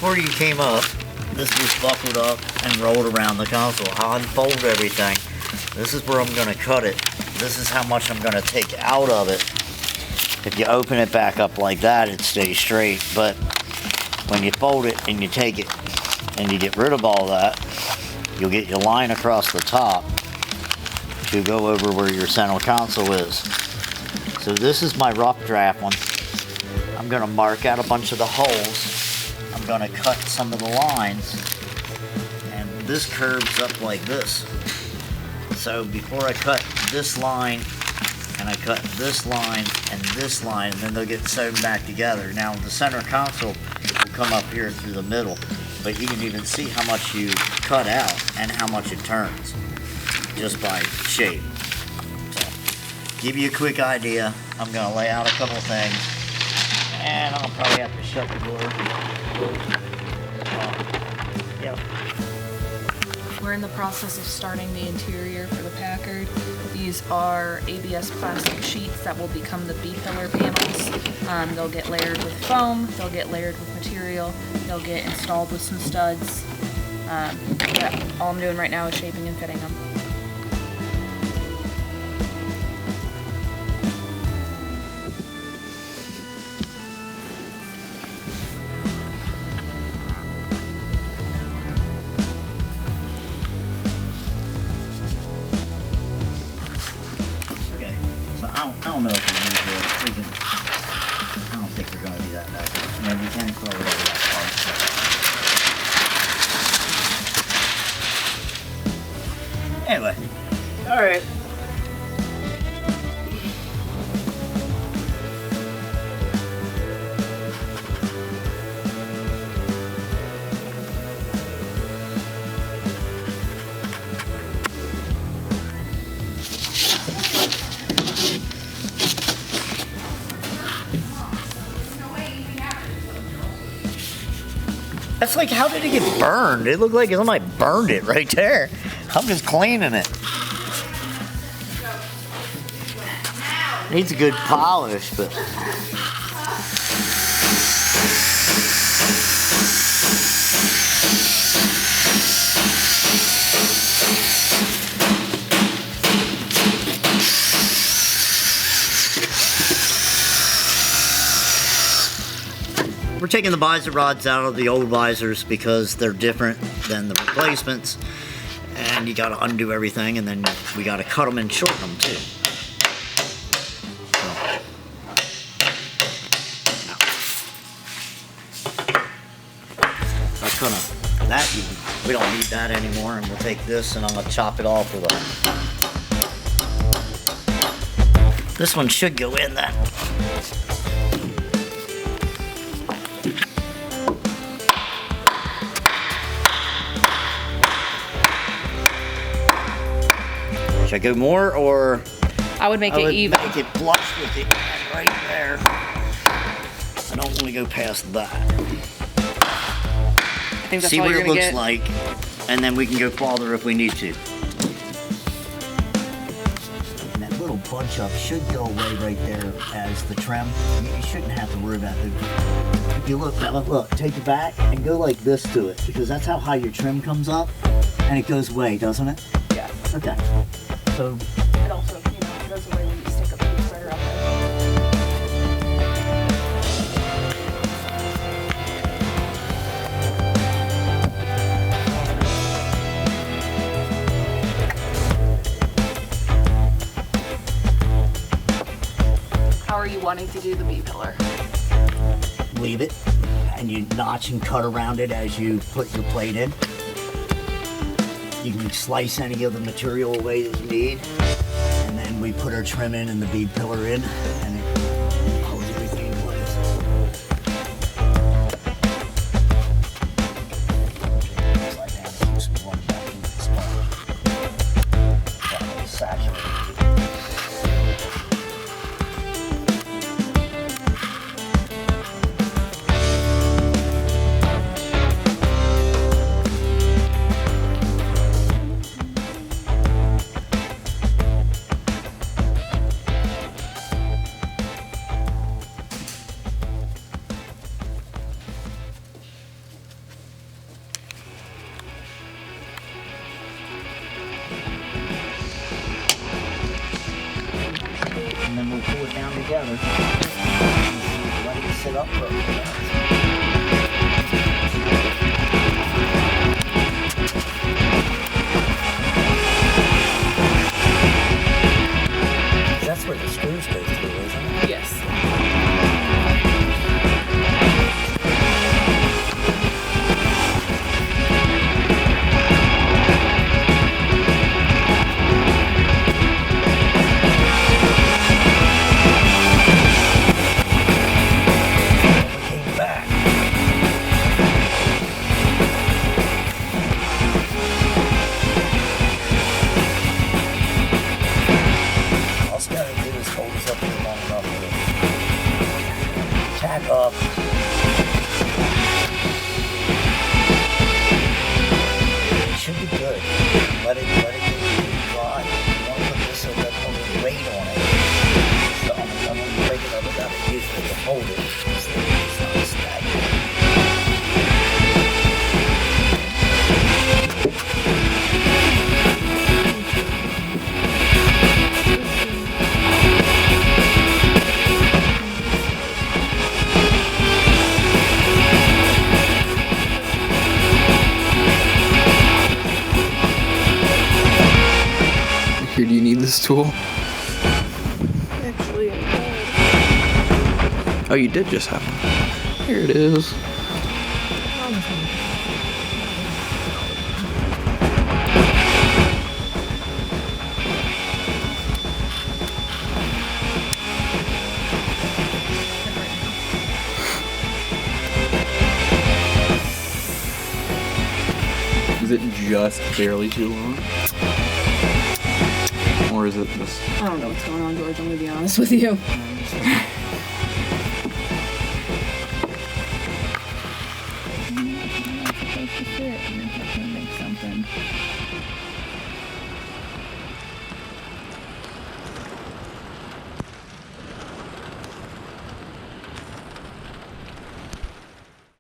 before you came up, this was buckled up and rolled around the console. I'll unfold everything. This is where I'm going to cut it. This is how much I'm going to take out of it. If you open it back up like that, it stays straight. But when you fold it and you take it and you get rid of all that, you'll get your line across the top to go over where your center console is. So this is my rough draft one. I'm going to mark out a bunch of the holes. I'm going to cut some of the lines, and this curves up like this. So before I cut this line, and I cut this line and this line, and then they'll get sewn back together. Now the center console will come up here through the middle, but you can even see how much you cut out and how much it turns just by shape. So give you a quick idea. I'm going to lay out a couple of things, and I'll probably have to shut the door. Yep. We're in the process of starting the interior for the Packard. These are ABS plastic sheets that will become the B-pillar panels. They'll get layered with foam, they'll get layered with material, they'll get installed with some studs. Yeah, all I'm doing right now is shaping and fitting them. I don't know if we need to freaking, I don't think we're going to do that backwards. I mean, we can throw it over that part. Anyway, alright. That's like, how did it get burned? It looked like somebody burned it right there. I'm just cleaning it. Needs a good polish, but... We're taking the visor rods out of the old visors because they're different than the replacements, and you got to undo everything, and then we got to cut them and shorten them too. So, that's gonna we don't need that anymore, and we'll take this and I'm gonna chop it off with a. This one should go in then. Should I go more, or I would make it even. Make it flush with it right there. I don't want to go past that. I think that's see all what you're it gonna looks get. like, and then we can go farther if we need to. And that little bunch up should go away right there as the trim. You shouldn't have to worry about it. If you look, take it back and go like this to it, because that's how high your trim comes up, and it goes away, doesn't it? Yeah. Okay. So It also, goes away when you stick a piece spreader up there. How are you wanting to do the B-pillar? leave it, and you notch and cut around it as you put your plate in. You can slice any of the material away that you need, and then we put our trim in and the bead pillar in, and it holds everything in place. Slide down and keep some water back into the sponge. Properly saturated. together. Let it sit up for a few minutes. That's where the screws go through, isn't it? Yes. Came back. All it's gotta do is hold us up here long enough to tack up. It should be good. Let it get dry. You want to put this so that only weight on it. So I'm gonna break it up without it usually to hold it. It's not stagnant. Here, do you need this tool? Actually, I Oh, you did just have one. Here it is. Is it just barely too long? Or is it this? don't know what's going on, George. I'm gonna be honest with you.